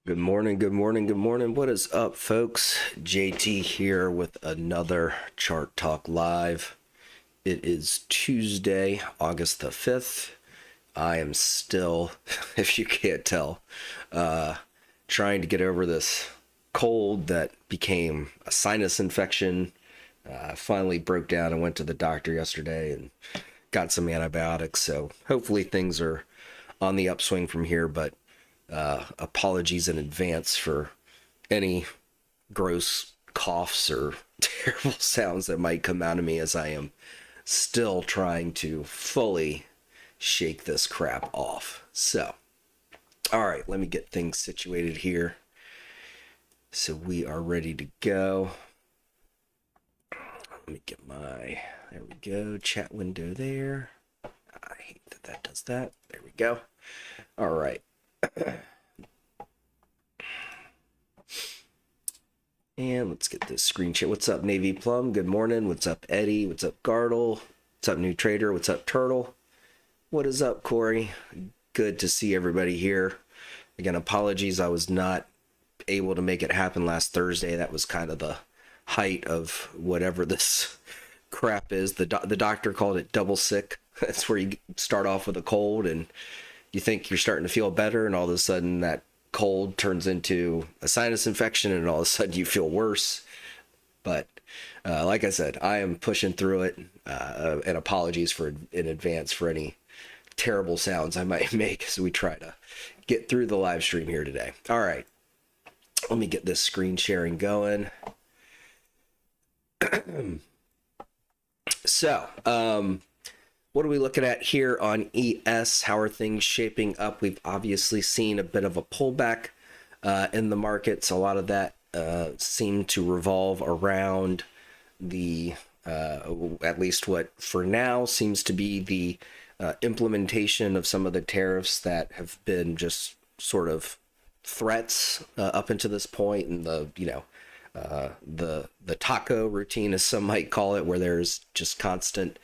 Good morning, good morning, good morning. What is up, folks? JT here with another Chart Talk Live. It is Tuesday, August the 5th. I am still, if you can't tell, uh, trying to get over this cold that became a sinus infection. I finally broke down and went to the doctor yesterday and got some antibiotics. So hopefully things are on the upswing from here, but apologies in advance for any gross coughs or terrible sounds that might come out of me as I am still trying to fully shake this crap off. So, all right, let me get things situated here. So we are ready to go. Let me get there we go, chat window there. I hate that does that. There we go. All right. And let's get this screen share. What's up, Navy Plum? Good morning. What's up, Eddie? What's up, Gardle? What's up, New Trader? What's up, Turtle? What is up, Corey? Good to see everybody here. Again, apologies. I was not able to make it happen last Thursday. That was kind of the height of whatever this crap is. The doctor called it double sick. That's where you start off with a cold and you think you're starting to feel better, and all of a sudden that cold turns into a sinus infection, and all of a sudden you feel worse. But like I said, I am pushing through it, and apologies in advance for any terrible sounds I might make as we try to get through the live stream here today. All right, let me get this screen sharing going. So, what are we looking at here on ES? How are things shaping up? We've obviously seen a bit of a pullback in the markets. A lot of that seemed to revolve around the, at least what for now seems to be the implementation of some of the tariffs that have been just sort of threats up until this point, and the taco routine, as some might call it, where there's just constant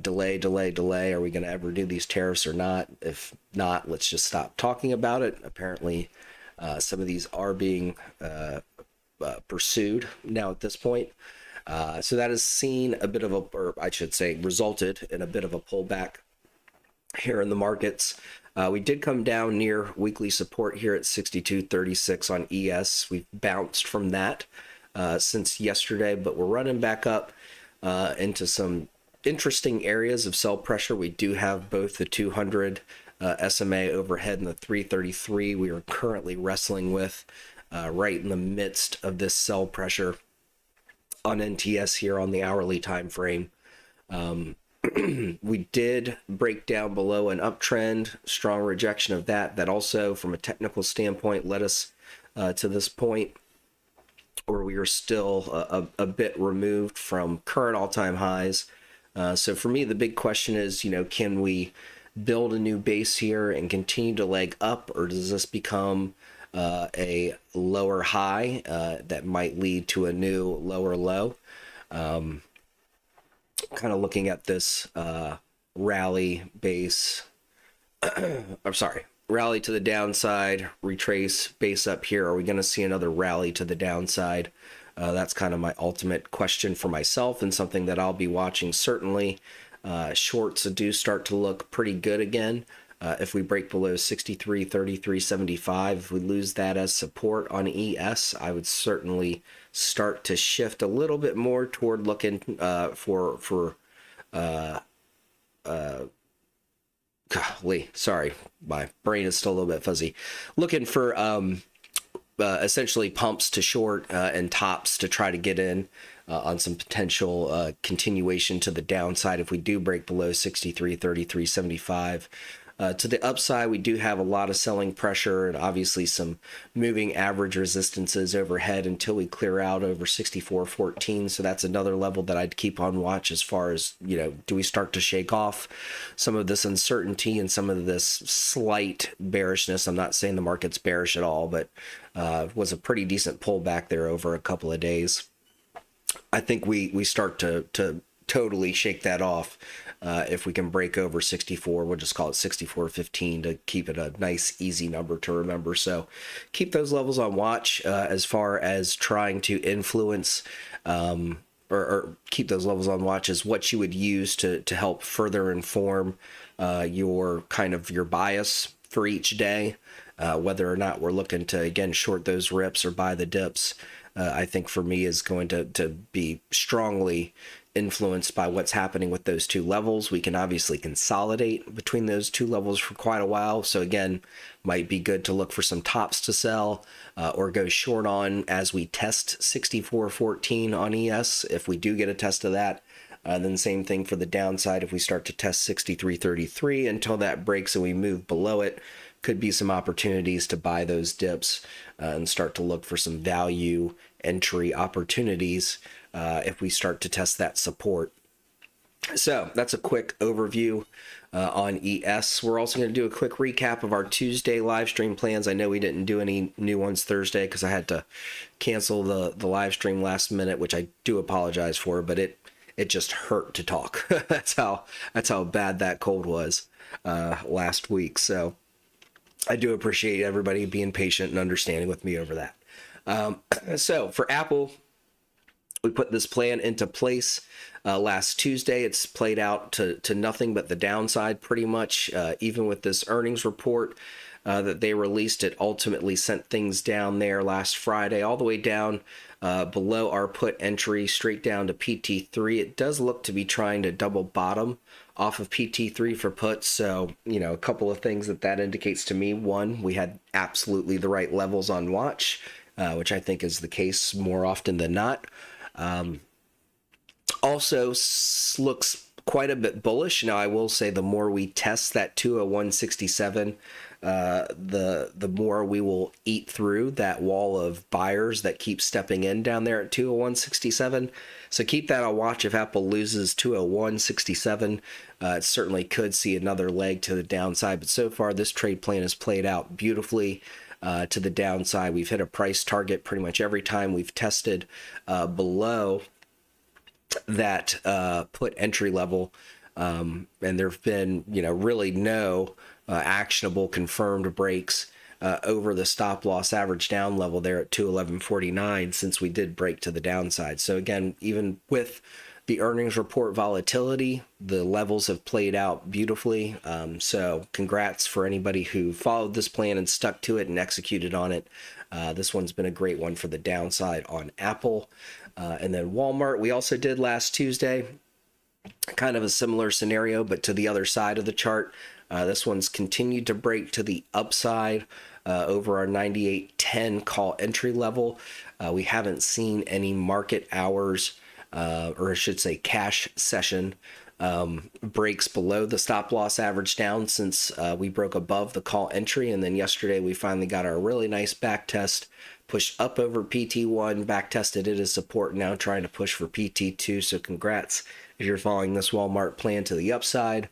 delay. Are we going to ever do these tariffs or not? If not, let's just stop talking about it. Apparently, some of these are being pursued now at this point. So that has seen a bit of or I should say, resulted in a bit of a pullback here in the markets. We did come down near weekly support here at 62.36 on ES. We've bounced from that since yesterday, but we're running back up into some interesting areas of sell pressure. We do have both the 200 SMA overhead and the 333 we are currently wrestling with right in the midst of this sell pressure on NTS here on the hourly time frame. We did break down below an uptrend, strong rejection of that also from a technical standpoint led us to this point where we are still a bit removed from current all-time highs. So for me, the big question is, can we build a new base here and continue to leg up, or does this become a lower high that might lead to a new lower low? Kind of looking at this rally base, rally to the downside, retrace base up here. Are we going to see another rally to the downside? That's kind of my ultimate question for myself, and something that I'll be watching certainly. Shorts do start to look pretty good again. If we break below 63.33.75, if we lose that as support on ES, I would certainly start to shift a little bit more toward looking for golly, sorry, my brain is still a little bit fuzzy. Looking for essentially pumps to short and tops to try to get in on some potential continuation to the downside if we do break below 63.33.75. To the upside, we do have a lot of selling pressure and obviously some moving average resistances overhead until we clear out over 64.14. So that's another level that I'd keep on watch as far as, do we start to shake off some of this uncertainty and some of this slight bearishness? I'm not saying the market's bearish at all, but was a pretty decent pullback there over a couple of days. I think we start to totally shake that off If we can break over 64, we'll just call it 64.15 to keep it a nice, easy number to remember. So keep those levels on watch as far as trying to influence or keep those levels on watch is what you would use to help further inform your kind of your bias for each day, whether or not we're looking to, again, short those rips or buy the dips. I think for me is going to be strongly influenced by what's happening with those two levels. We can obviously consolidate between those two levels for quite a while. So again, might be good to look for some tops to sell or go short on as we test 64.14 on ES. If we do get a test of that, then same thing for the downside. If we start to test 63.33 until that breaks and we move below it, could be some opportunities to buy those dips and start to look for some value entry opportunities if we start to test that support. So that's a quick overview on ES. We're also going to do a quick recap of our Tuesday live stream plans. I know we didn't do any new ones Thursday because I had to cancel the live stream last minute, which I do apologize for, but it just hurt to talk. that's how bad that cold was last week. So I do appreciate everybody being patient and understanding with me over that. So for Apple, we put this plan into place last Tuesday. It's played out to nothing but the downside pretty much. Even with this earnings report that they released, it ultimately sent things down there last Friday, all the way down below our put entry, straight down to PT3. It does look to be trying to double bottom off of PT3 for puts. So, a couple of things that indicates to me. One, we had absolutely the right levels on watch, which I think is the case more often than not. Also looks quite a bit bullish. Now, I will say the more we test that 201.67, the more we will eat through that wall of buyers that keep stepping in down there at 201.67. So keep that on watch. If Apple loses 201.67, it certainly could see another leg to the downside. But so far, this trade plan has played out beautifully to the downside. We've hit a price target pretty much every time we've tested below that put entry level, and there have been really no actionable confirmed breaks over the stop loss average down level there at 211.49 since we did break to the downside. So again, even with the earnings report volatility, the levels have played out beautifully. So congrats for anybody who followed this plan and stuck to it and executed on it. This one's been a great one for the downside on Apple. And then Walmart, we also did last Tuesday, kind of a similar scenario, but to the other side of the chart. This one's continued to break to the upside over our 98.10 call entry level. We haven't seen any market hours, or I should say cash session breaks below the stop loss average down since we broke above the call entry. And then yesterday we finally got our really nice back test, pushed up over PT1, back tested it as support, now trying to push for PT2. So congrats if you're following this Walmart plan to the upside.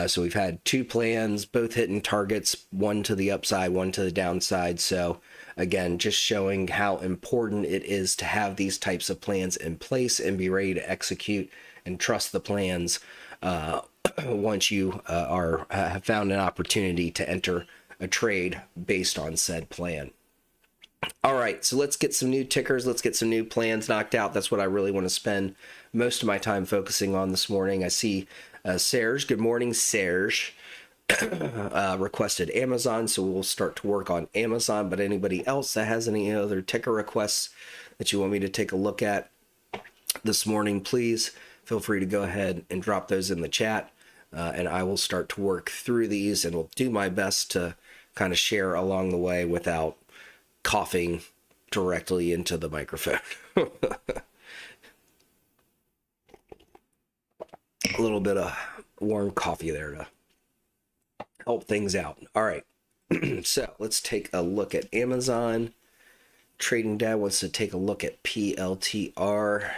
So we've had two plans, both hitting targets, one to the upside, one to the downside. So again, just showing how important it is to have these types of plans in place and be ready to execute and trust the plans once you have found an opportunity to enter a trade based on said plan. All right, so let's get some new tickers. Let's get some new plans knocked out. That's what I really want to spend most of my time focusing on this morning. I see Serge. Good morning, Serge. Requested Amazon, so we'll start to work on Amazon. But anybody else that has any other ticker requests that you want me to take a look at this morning, please feel free to go ahead and drop those in the chat. And I will start to work through these and will do my best to kind of share along the way without coughing directly into the microphone. A little bit of warm coffee there to help things out. All right. So let's take a look at Amazon. Trading Dad wants to take a look at PLTR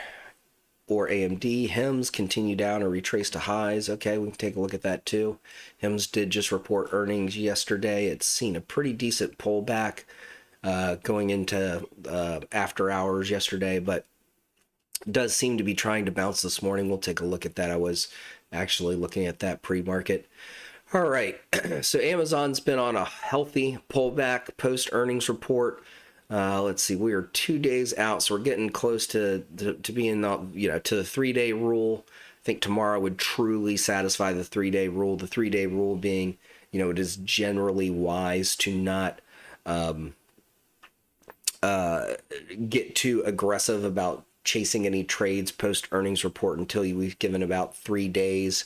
or AMD. HIMS continue down or retrace to highs. Okay, we can take a look at that too. HIMS did just report earnings yesterday. It's seen a pretty decent pullback going into after hours yesterday, but does seem to be trying to bounce this morning. We'll take a look at that. I was actually looking at that pre-market. All right, so Amazon's been on a healthy pullback post earnings report. Let's see, we are 2 days out, so we're getting close to being, to the 3-day rule. I think tomorrow would truly satisfy the 3-day rule. The 3-day rule being, it is generally wise to not get too aggressive about chasing any trades post earnings report until we've given about 3 days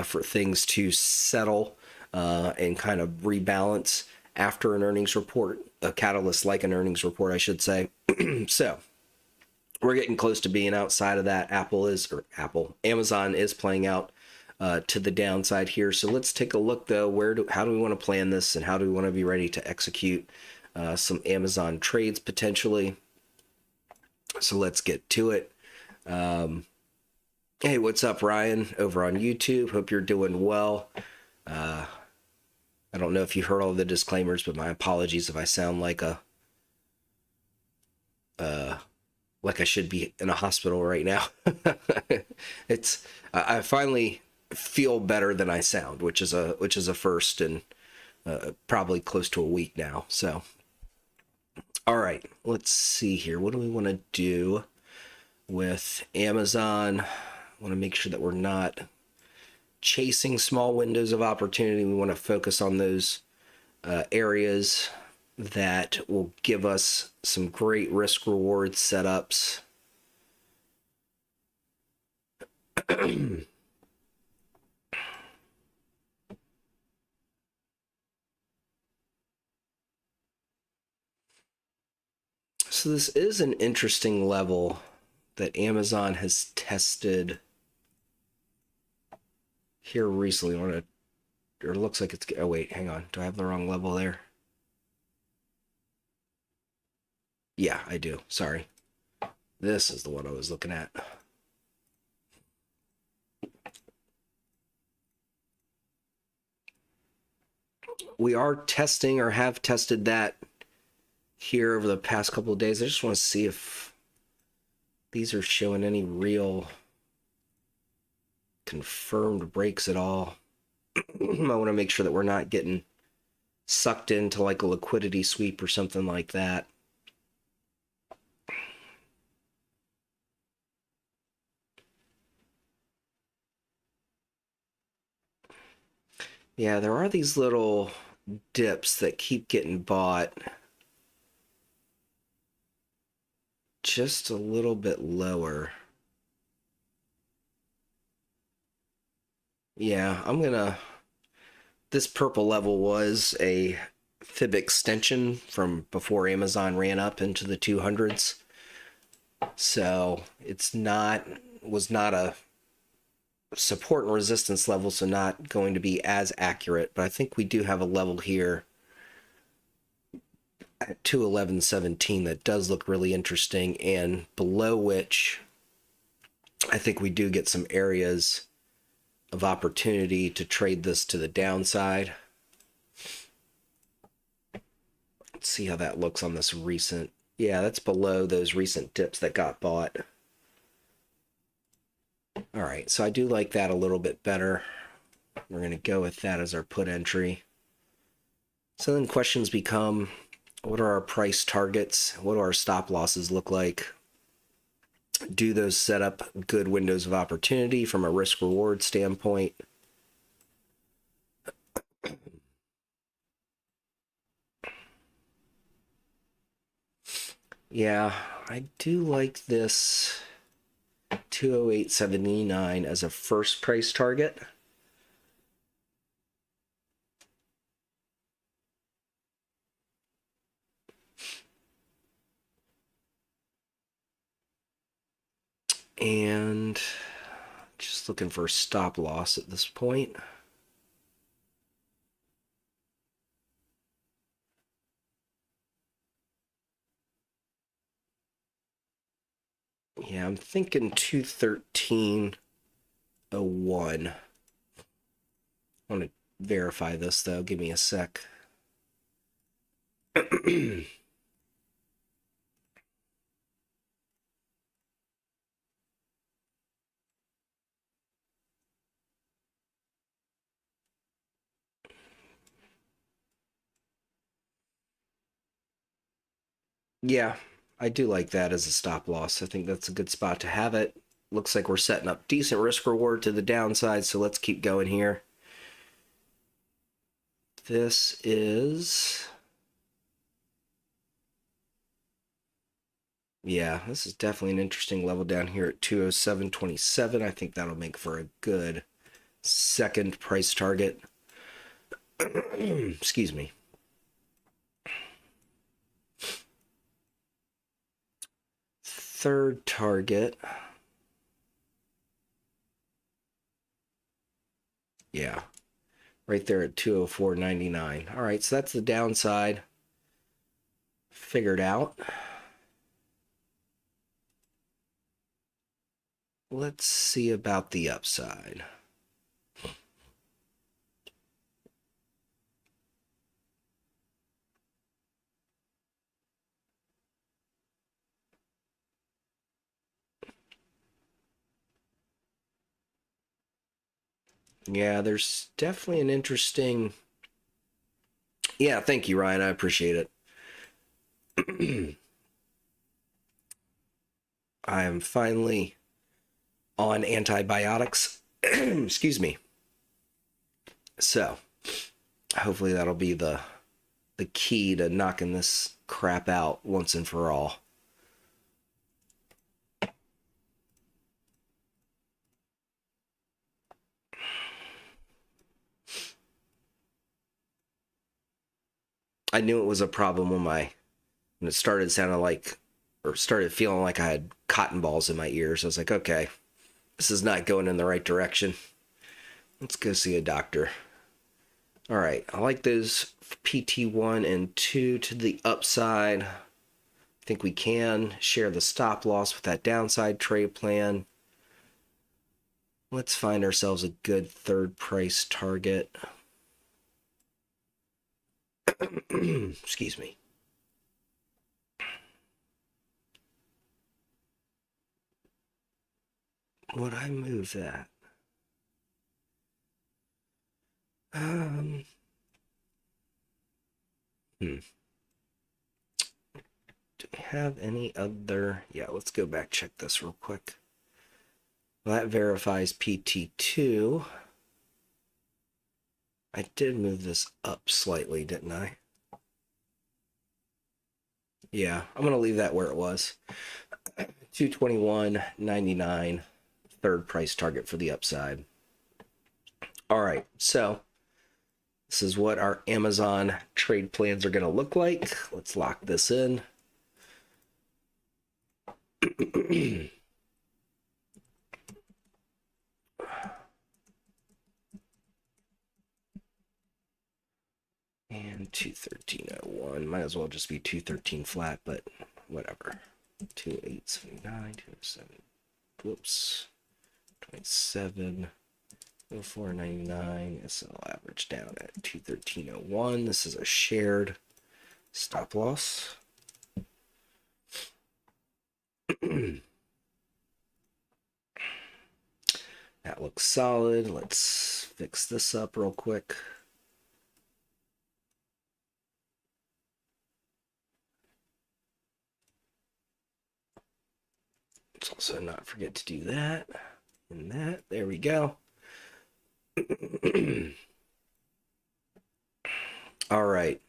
for things to settle and kind of rebalance after an earnings report, a catalyst like an earnings report, I should say. So we're getting close to being outside of that. Amazon is playing out to the downside here. So let's take a look though. How do we want to plan this, and how do we want to be ready to execute some Amazon trades potentially? So let's get to it. Hey, what's up, Ryan, over on YouTube? Hope you're doing well. I don't know if you heard all the disclaimers, but my apologies if I sound like I should be in a hospital right now. I finally feel better than I sound, which is a first, and probably close to a week now. So, all right, let's see here. What do we want to do with Amazon? I want to make sure that we're not chasing small windows of opportunity. We want to focus on those areas that will give us some great risk reward setups. So this is an interesting level that Amazon has tested here recently. Or it looks like it's, oh wait, hang on. Do I have the wrong level there? Yeah, I do. Sorry. This is the one I was looking at. We are testing, or have tested, that here over the past couple of days. I just want to see if these are showing any real confirmed breaks at all. I want to make sure that we're not getting sucked into like a liquidity sweep or something like that. Yeah, there are these little dips that keep getting bought just a little bit lower. Yeah, this purple level was a fib extension from before Amazon ran up into the 200s. So was not a support and resistance level, so not going to be as accurate. But I think we do have a level here at 211.17 that does look really interesting, and below which I think we do get some areas of opportunity to trade this to the downside. Let's see how that looks on this recent. Yeah, that's below those recent dips that got bought. All right, so I do like that a little bit better. We're going to go with that as our put entry. So then questions become, what are our price targets? What do our stop losses look like? Do those set up good windows of opportunity from a risk reward standpoint? Yeah, I do like this 208.79 as a first price target. And just looking for a stop loss at this point. Yeah, I'm thinking 213.01. I want to verify this though. Give me a sec. Yeah, I do like that as a stop loss. I think that's a good spot to have it. Looks like we're setting up decent risk reward to the downside, so let's keep going here. This is... Yeah, this is definitely an interesting level down here at 207.27. I think that'll make for a good second price target. Excuse me. Third target. Yeah, right there at 204.99. All right, so that's the downside figured out. Let's see about the upside. Yeah, there's definitely an interesting... Yeah, thank you, Ryan. I appreciate it. I am finally on antibiotics. Excuse me. So, hopefully that'll be the key to knocking this crap out once and for all. I knew it was a problem when it started sounding like, or started feeling like I had cotton balls in my ears. I was like, okay, this is not going in the right direction. Let's go see a doctor. All right, I like those PT1 and 2 to the upside. I think we can share the stop loss with that downside trade plan. Let's find ourselves a good third price target. Excuse me. Would I move that? Um, hmm. Do we have any other? Yeah, let's go back, check this real quick. Well, that verifies PT2. I did move this up slightly, didn't I? Yeah, I'm going to leave that where it was. 221.99, third price target for the upside. All right, so this is what our Amazon trade plans are going to look like. Let's lock this in. And 213.01. Might as well just be 213 flat, but whatever. 2879, 207. Whoops. 27. 0499. SL average down at 213.01. This is a shared stop loss. That looks solid. Let's fix this up real quick. Let's also not forget to do that and that. There we go. All right.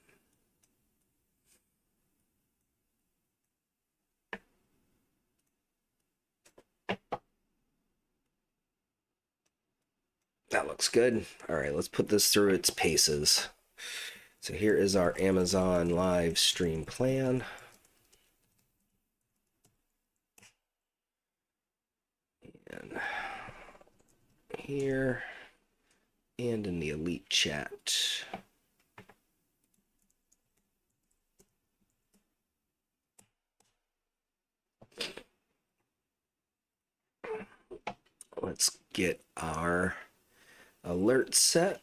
That looks good. All right, let's put this through its paces. So here is our Amazon live stream plan. And here and in the elite chat. Let's get our alert set.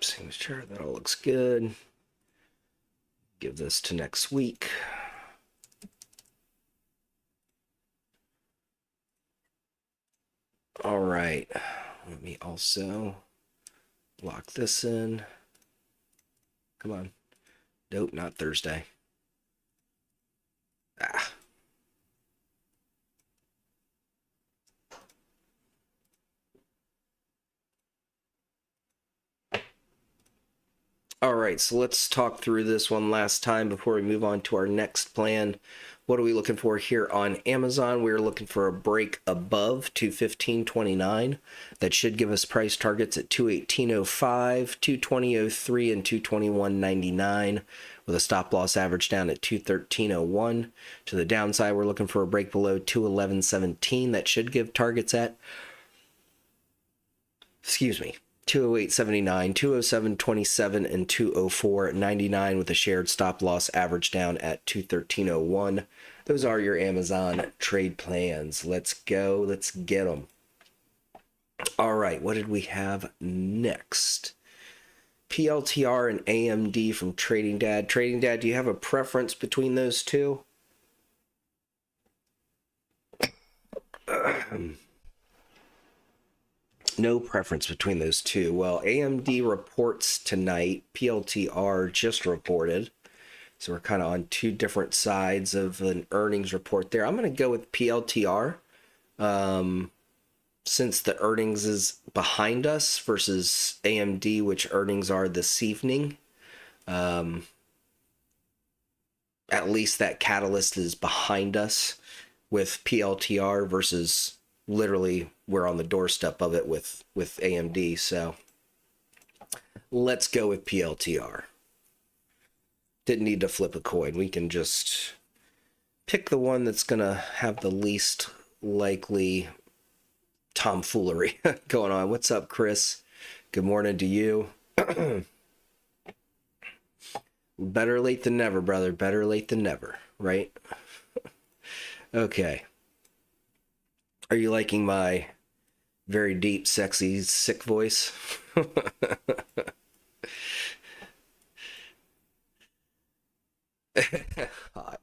Signature, that all looks good. Give this to next week. All right. Let me also lock this in. Come on. Nope, not Thursday. Ah. All right, so let's talk through this one last time before we move on to our next plan. What are we looking for here on Amazon? We're looking for a break above 215.29. That should give us price targets at 218.05, 220.03, and 221.99 with a stop loss average down at 213.01. To the downside, we're looking for a break below 211.17. That should give targets at, 208.79, 207.27, and 204.99 with a shared stop loss average down at 213.01. Those are your Amazon trade plans. Let's go. Let's get them. All right, what did we have next? PLTR and AMD from Trading Dad. Trading Dad, do you have a preference between those two? No preference between those two. Well, AMD reports tonight. PLTR just reported. So we're kind of on two different sides of an earnings report there. I'm going to go with PLTR since the earnings is behind us versus AMD, which earnings are this evening. At least that catalyst is behind us with PLTR versus literally we're on the doorstep of it with AMD. So let's go with PLTR. Didn't need to flip a coin. We can just pick the one that's going to have the least likely tomfoolery going on. What's up, Chris? Good morning to you. Better late than never, brother. Better late than never, right? Okay. Are you liking my very deep, sexy, sick voice? Hot.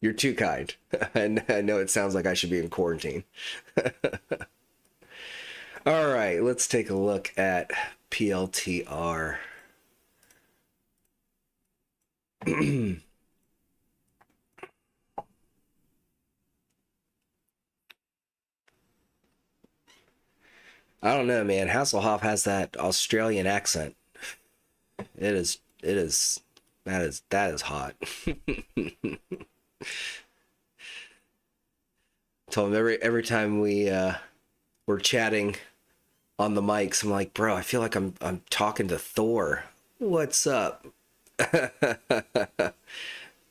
You're too kind. And I know it sounds like I should be in quarantine. All right, let's take a look at PLTR. I don't know, man. Hasselhoff has that Australian accent. That is hot. Told him every time we're chatting on the mics, I'm like, bro, I feel like I'm talking to Thor. What's up?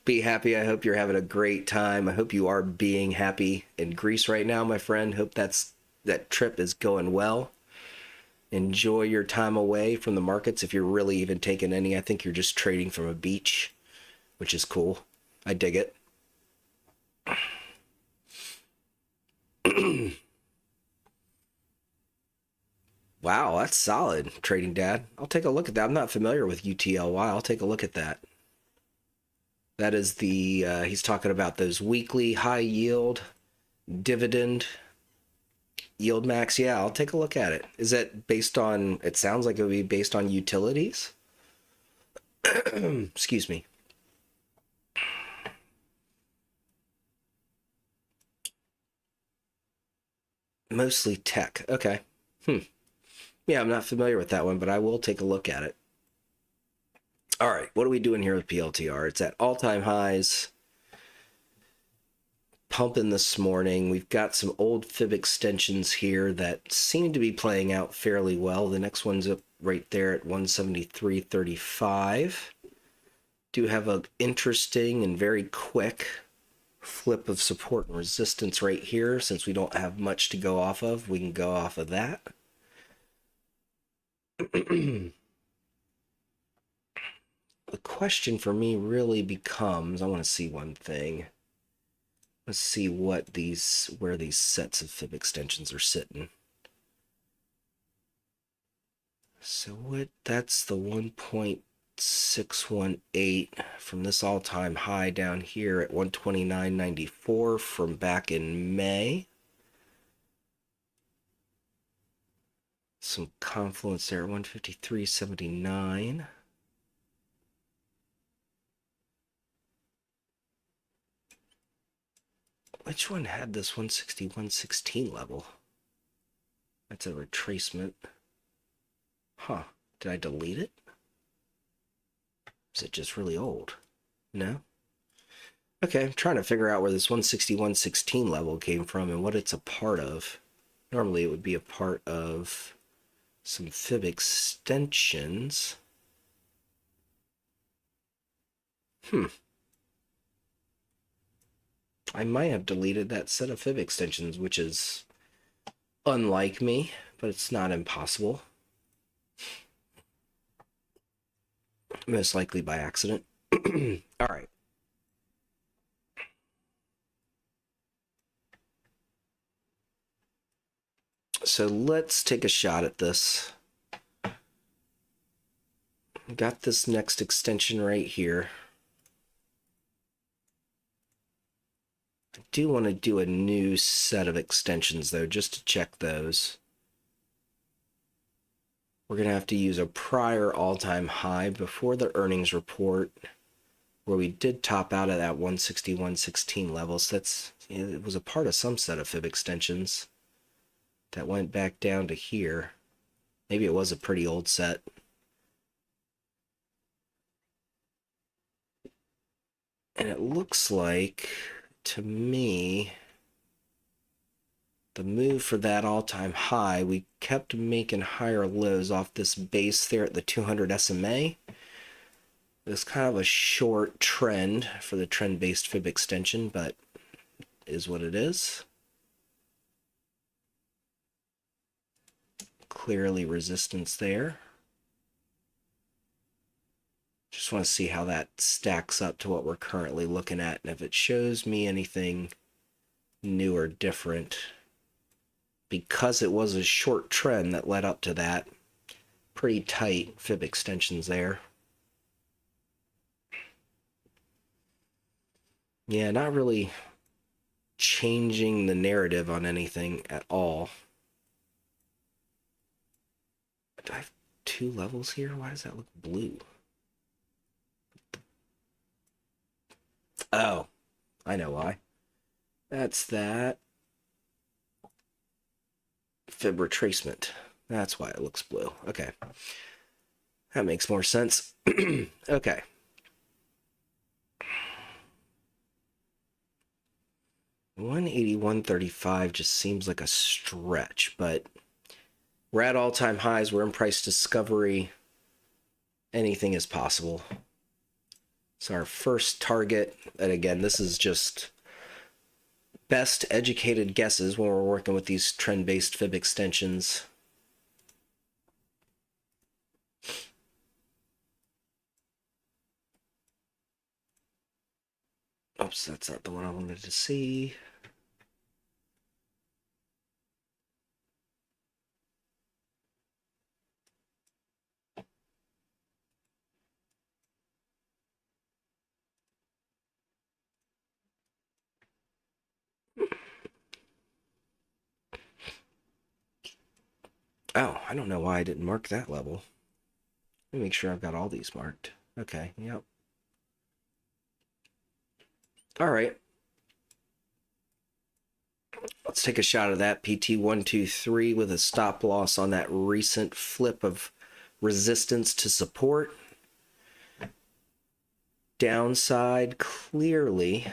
Be happy. I hope you're having a great time. I hope you are being happy in Greece right now, my friend. Hope that trip is going well. Enjoy your time away from the markets if you're really even taking any. I think you're just trading from a beach, which is cool. I dig it. Wow, that's solid, Trading Dad. I'll take a look at that. I'm not familiar with UTLY. I'll take a look at that. That is he's talking about those weekly high yield dividend yield max. Yeah, I'll take a look at it. Is that based on, it sounds like it would be based on utilities? Excuse me. Mostly tech. Okay. Yeah, I'm not familiar with that one, but I will take a look at it. All right, what are we doing here with PLTR? It's at all-time highs. Pumping this morning. We've got some old fib extensions here that seem to be playing out fairly well. The next one's up right there at 173.35. Do have an interesting and very quick flip of support and resistance right here. Since we don't have much to go off of, we can go off of that. The question for me really becomes, I want to see one thing. Let's see where these sets of fib extensions are sitting. So that's the 1.618 from this all-time high down here at 129.94 from back in May. Some confluence there, 153.79. Which one had this 161.16 level? That's a retracement. Huh. Did I delete it? Is it just really old? No? Okay, I'm trying to figure out where this 161.16 level came from and what it's a part of. Normally it would be a part of some fib extensions. I might have deleted that set of fib extensions, which is unlike me, but it's not impossible. Most likely by accident. All right. So let's take a shot at this. Got this next extension right here. I do want to do a new set of extensions though, just to check those. We're going to have to use a prior all-time high before the earnings report where we did top out at that 161.16 level. So that's, it was a part of some set of fib extensions that went back down to here. Maybe it was a pretty old set. And it looks like, to me, the move for that all-time high, we kept making higher lows off this base there at the 200 SMA. It was kind of a short trend for the trend-based fib extension, but is what it is. Clearly resistance there. Just want to see how that stacks up to what we're currently looking at, and if it shows me anything new or different. Because it was a short trend that led up to that, pretty tight fib extensions there. Yeah, not really changing the narrative on anything at all. Do I have two levels here? Why does that look blue? Oh, I know why. That's that fib retracement. That's why it looks blue. Okay. That makes more sense. Okay. $181.35 just seems like a stretch, but we're at all-time highs. We're in price discovery. Anything is possible. So our first target, and again, this is just best educated guesses when we're working with these trend-based fib extensions. Oops, that's not the one I wanted to see. Oh, I don't know why I didn't mark that level. Let me make sure I've got all these marked. Okay, yep. All right. Let's take a shot of that PT123 with a stop loss on that recent flip of resistance to support. Downside clearly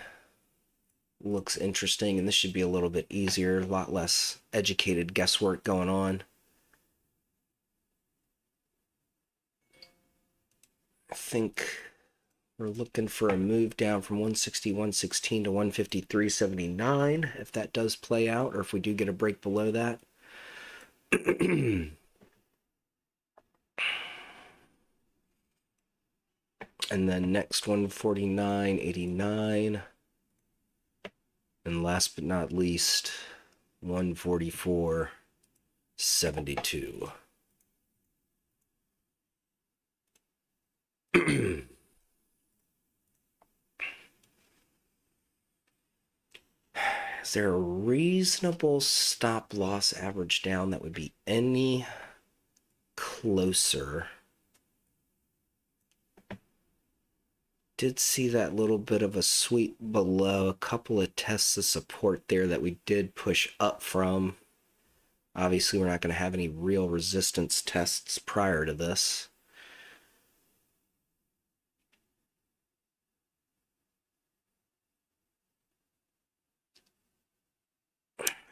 looks interesting, and this should be a little bit easier, a lot less educated guesswork going on. I think we're looking for a move down from 161.16 to 153.79 if that does play out, or if we do get a break below that. And then next 149.89. And last but not least, 144.72. Is there a reasonable stop loss average down that would be any closer. Did see that little bit of a sweep below, a couple of tests of support there that we did push up from. Obviously, we're not going to have any real resistance tests prior to this.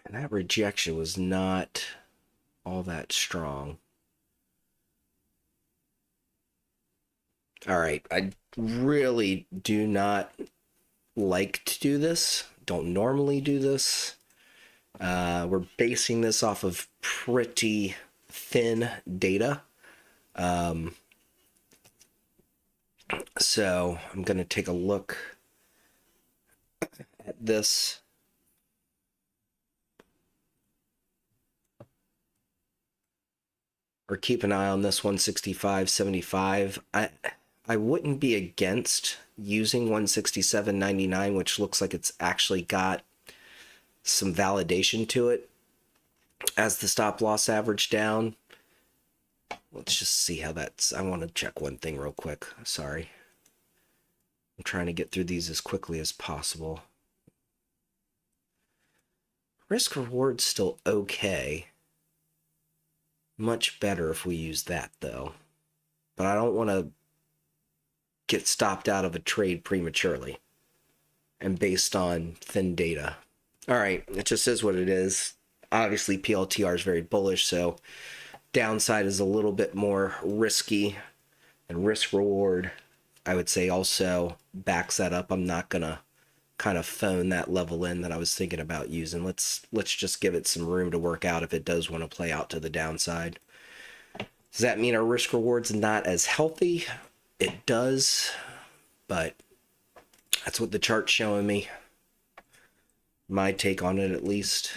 And that rejection was not all that strong. All right, I really do not like to do this. Don't normally do this. We're basing this off of pretty thin data. So I'm going to take a look at this. Or keep an eye on this 165.75. I wouldn't be against using 167.99, which looks like it's actually got some validation to it as the stop loss average down. Let's just see how that's... I want to check one thing real quick. Sorry. I'm trying to get through these as quickly as possible. Risk reward's still okay. Much better if we use that, though. But I don't want to get stopped out of a trade prematurely and based on thin data. All right, it just is what it is. Obviously, PLTR is very bullish, so downside is a little bit more risky, and risk reward, I would say, also backs that up. I'm not going to kind of phone that level in that I was thinking about using. Let's just give it some room to work out if it does want to play out to the downside. Does that mean our risk reward's not as healthy? It does, but that's what the chart's showing me. My take on it, at least.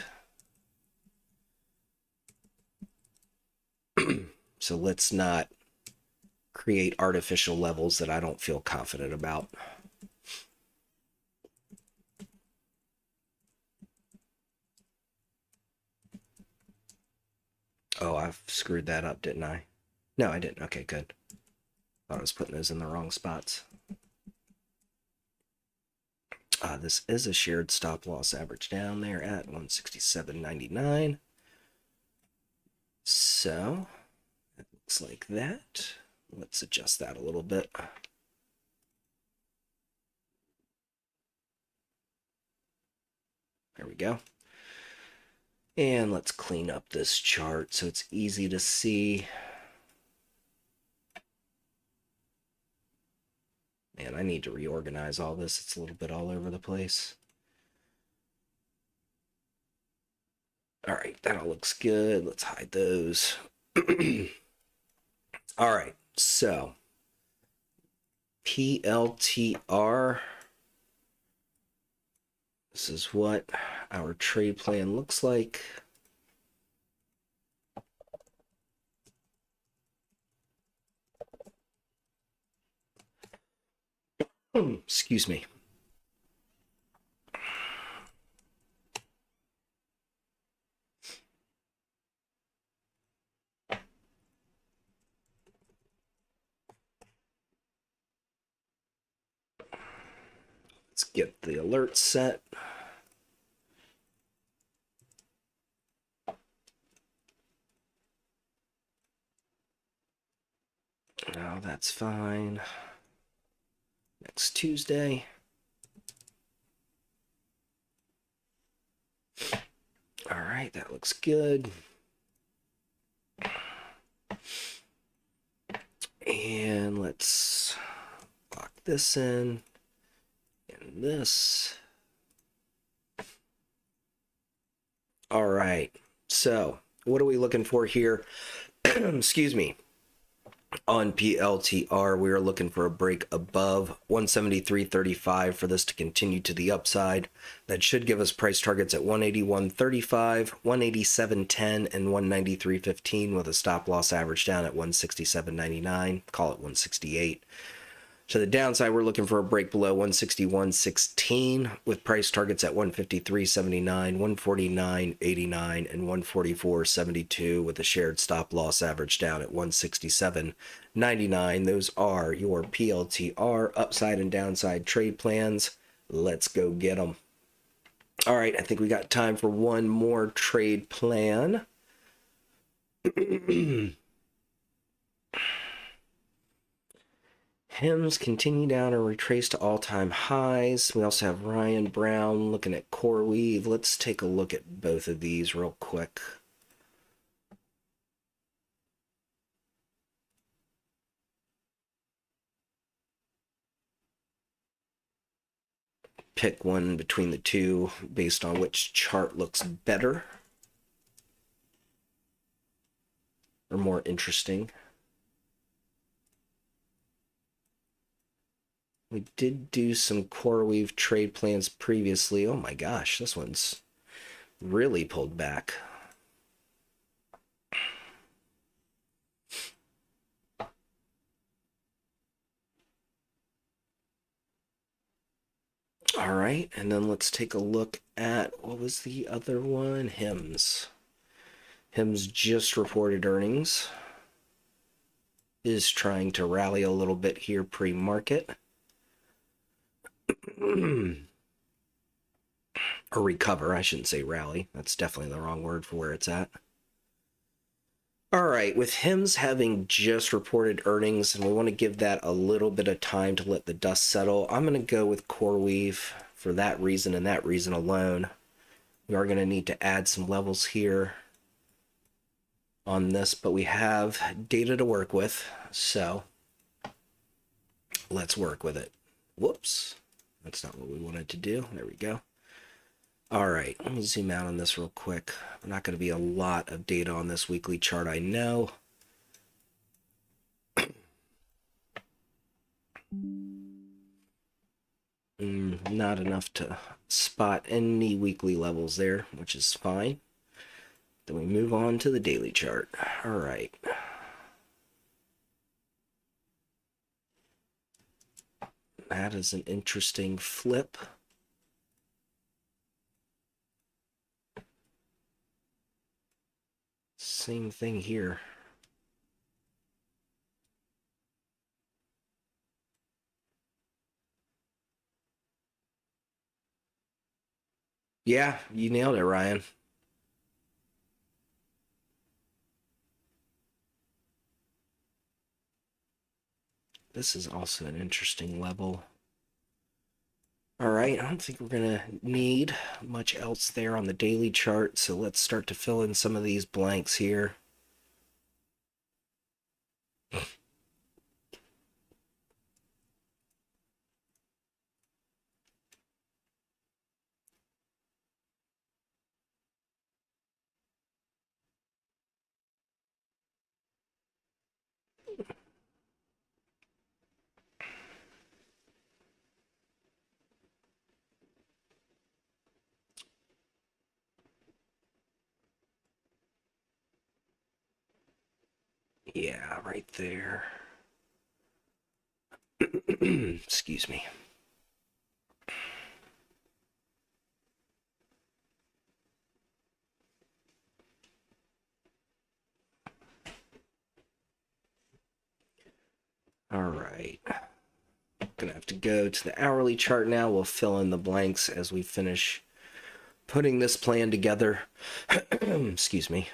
So let's not create artificial levels that I don't feel confident about. Oh, I've screwed that up, didn't I? No, I didn't. Okay, good. Thought I was putting those in the wrong spots. This is a shared stop loss average down there at 167.99. So it looks like that. Let's adjust that a little bit. There we go. And let's clean up this chart so it's easy to see. Man, I need to reorganize all this. It's a little bit all over the place. All right, that all looks good. Let's hide those. All right, so PLTR. This is what our trade plan looks like. Excuse me. Let's get the alert set. Oh, that's fine. Next Tuesday. All right, that looks good. And let's lock this in and this. All right, so what are we looking for here? Excuse me. On PLTR, we are looking for a break above 173.35 for this to continue to the upside. That should give us price targets at 181.35, 187.10, and 193.15 with a stop loss average down at 167.99. Call it 168. So the downside, we're looking for a break below 161.16 with price targets at 153.79, 149.89, and 144.72 with a shared stop loss average down at 167.99. Those are your PLTR upside and downside trade plans. Let's go get them. All right, I think we got time for one more trade plan. Hems continue down or retrace to all-time highs. We also have Ryan Brown looking at core weave. Let's take a look at both of these real quick. Pick one between the two based on which chart looks better or more interesting. We did do some CoreWeave trade plans previously. Oh my gosh, this one's really pulled back. All right, and then let's take a look at, what was the other one? Hims. Hims just reported earnings. Is trying to rally a little bit here pre-market. Or recover, I shouldn't say rally. That's definitely the wrong word for where it's at. All right, with Hims having just reported earnings, and we want to give that a little bit of time to let the dust settle, I'm going to go with CoreWeave for that reason and that reason alone. We are going to need to add some levels here on this, but we have data to work with, so let's work with it. Whoops, that's not what we wanted to do. There we go. All right, let me zoom out on this real quick. There's not going to be a lot of data on this weekly chart, I know. Not enough to spot any weekly levels there, which is fine. Then we move on to the daily chart. All right. That is an interesting flip. Same thing here. Yeah, you nailed it, Ryan. This is also an interesting level. All right, I don't think we're going to need much else there on the daily chart, so let's start to fill in some of these blanks here. Yeah, right there. Excuse me. All right. Gonna have to go to the hourly chart now. We'll fill in the blanks as we finish putting this plan together. Excuse me.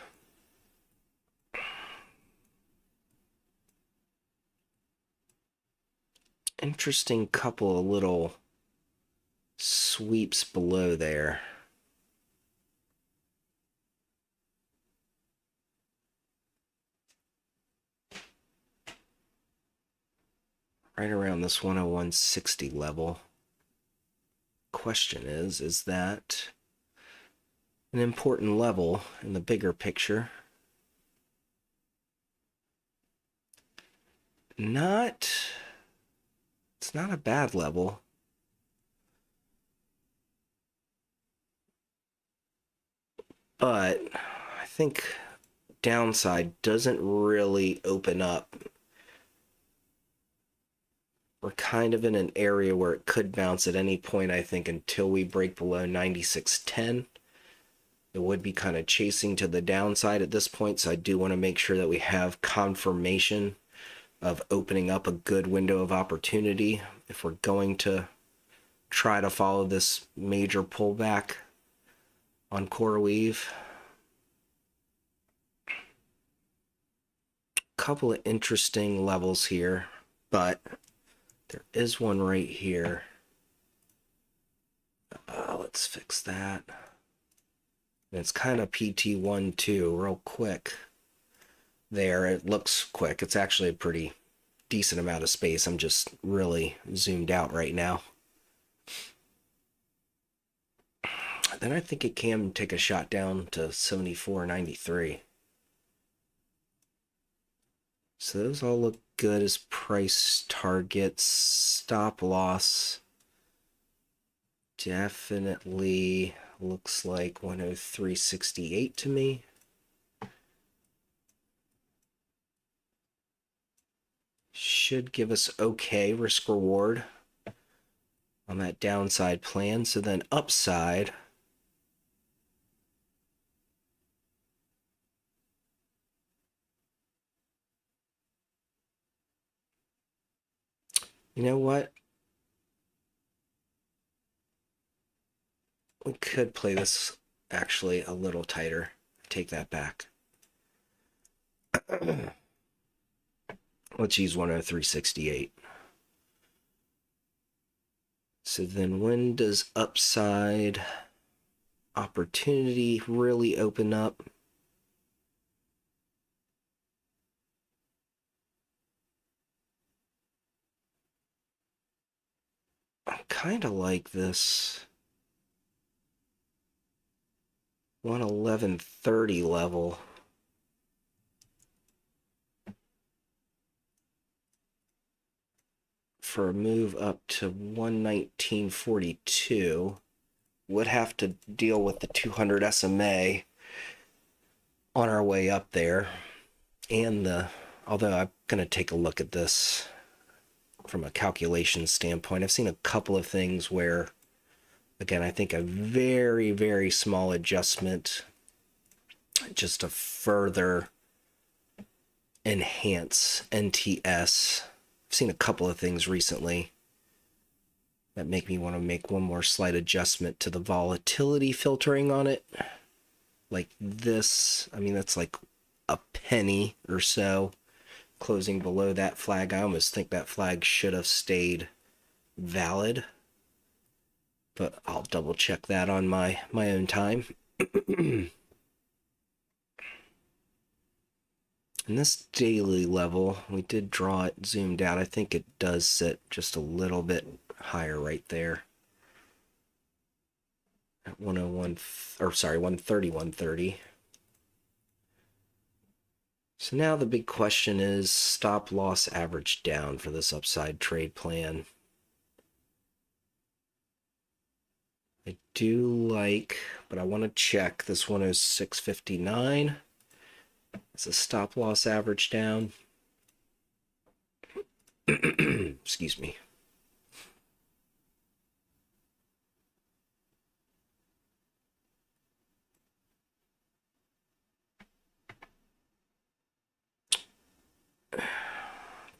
Interesting couple of little sweeps below there. Right around this 101.60 level. Question is that an important level in the bigger picture? It's not a bad level. But I think downside doesn't really open up we're kind of in an area where it could bounce at any point, I think, until we break below 96.10. It would be kind of chasing to the downside at this point, so I do want to make sure that we have confirmation of opening up a good window of opportunity if we're going to try to follow this major pullback on CoreWeave. Couple of interesting levels here, but there is one right here. Let's fix that. And it's kind of PT1 too, real quick. There, it looks quick. It's actually a pretty decent amount of space. I'm just really zoomed out right now. Then I think it can take a shot down to 74.93. So those all look good as price targets. Stop loss definitely looks like 103.68 to me. Should give us okay risk reward on that downside plan. So then upside, you know what? We could play this actually a little tighter. Take that back. Let's use 103.68. So then when does upside opportunity really open up? I kind of like this 111.30 level. For a move up to 119.42. Would have to deal with the 200 SMA on our way up there. And although I'm going to take a look at this from a calculation standpoint, I've seen a couple of things where, again, I think a very, very small adjustment just to further enhance NTS. I've seen a couple of things recently that make me want to make one more slight adjustment to the volatility filtering on it. Like this, I mean, that's like a penny or so closing below that flag. I almost think that flag should have stayed valid, but I'll double check that on my own time. And this daily level, we did draw it zoomed out. I think it does sit just a little bit higher right there at 101, or sorry, 131.30. So now the big question is stop loss average down for this upside trade plan. I do like, but I want to check this 106.59. It's a stop loss average down. Excuse me.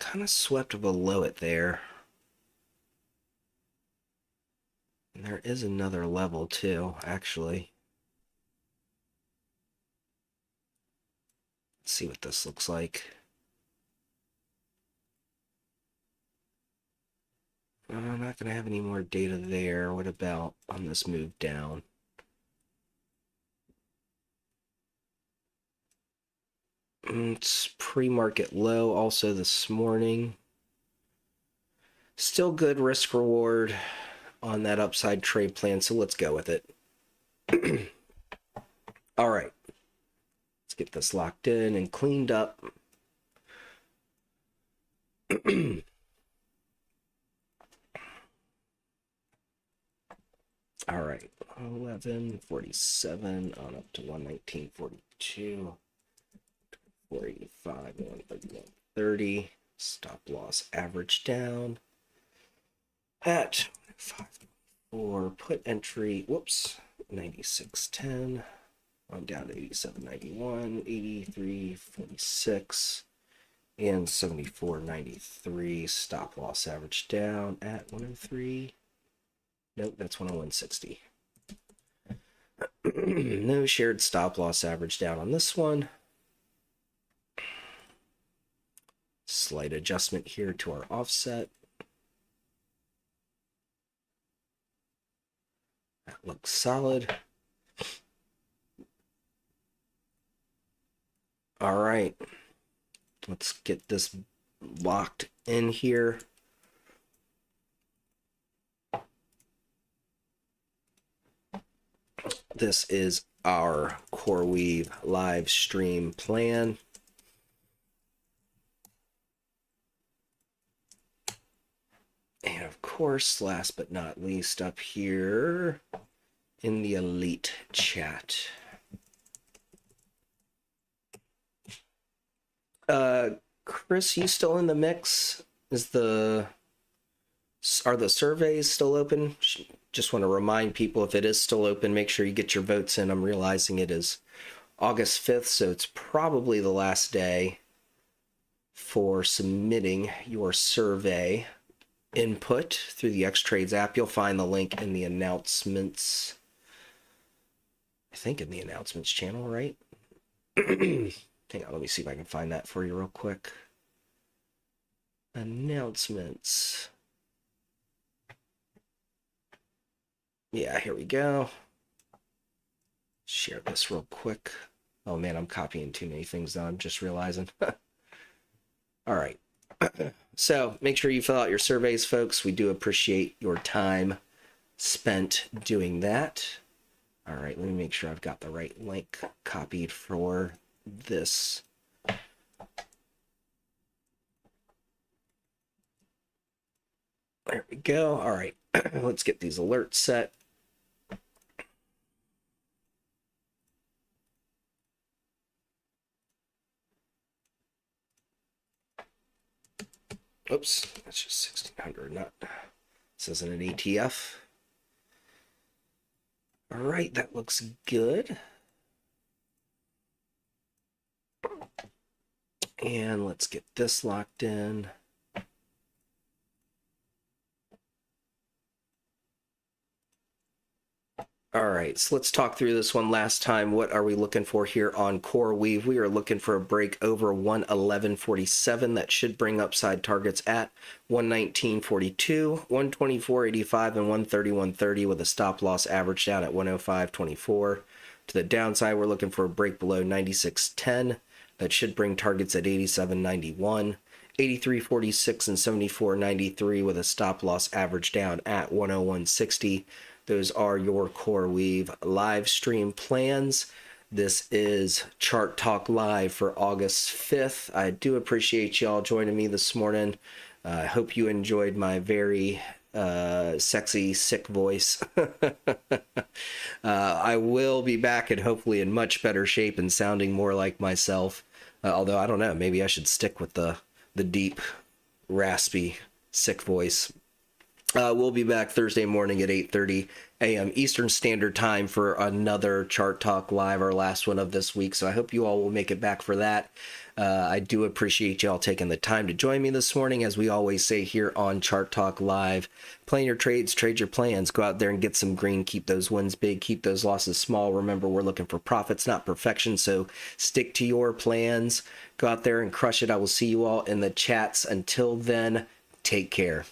Kind of swept below it there. And there is another level too, actually. Let's see what this looks like. I'm not going to have any more data there. What about on this move down? It's pre-market low also this morning. Still good risk reward on that upside trade plan, so let's go with it. All right. Let's get this locked in and cleaned up. All right, 11.47 on up to 119.42, 485, 131.30. Stop loss average down. at 5 put entry, whoops, 96.10. I'm down to 87.91, 83.46, and 74.93. Stop loss average down at 103. Nope, that's 101.60. No shared stop loss average down on this one. Slight adjustment here to our offset. That looks solid. All right, let's get this locked in here. This is our CoreWeave live stream plan. And of course, last but not least, up here in the elite chat. Chris, you still in the mix? Are the surveys still open? Just want to remind people, if it is still open, make sure you get your votes in. I'm realizing it is August 5th, so it's probably the last day for submitting your survey input through the Xtrades app. You'll find the link in the announcements. I think in the announcements channel, right? Hang on, let me see if I can find that for you real quick. Announcements. Yeah, here we go. Share this real quick. Oh man, I'm copying too many things now. I'm just realizing. All right. So make sure you fill out your surveys, folks. We do appreciate your time spent doing that. All right, let me make sure I've got the right link copied for this. There we go. All right, let's get these alerts set. Oops, that's just 1600, not, this isn't an ETF. All right, that looks good. And let's get this locked in. All right, so let's talk through this one last time. What are we looking for here on CoreWeave? We are looking for a break over 111.47. That should bring upside targets at 119.42, 124.85, and 131.30 with a stop loss average down at 105.24. To the downside, we're looking for a break below 96.10. That should bring targets at 87.91, 83.46, and 74.93 with a stop loss average down at 101.60. Those are your CoreWeave live stream plans. This is Chart Talk Live for August 5th. I do appreciate y'all joining me this morning. I hope you enjoyed my very sexy, sick voice. I will be back and hopefully in much better shape and sounding more like myself. Although I don't know, maybe I should stick with the deep, raspy, sick voice. We'll be back Thursday morning at 8:30 a.m. Eastern Standard Time for another Chart Talk Live, our last one of this week. So I hope you all will make it back for that. I do appreciate y'all taking the time to join me this morning. As we always say here on Chart Talk Live, plan your trades, trade your plans, go out there and get some green, keep those wins big, keep those losses small. Remember, we're looking for profits, not perfection. So stick to your plans, go out there and crush it. I will see you all in the chats. Until then, take care.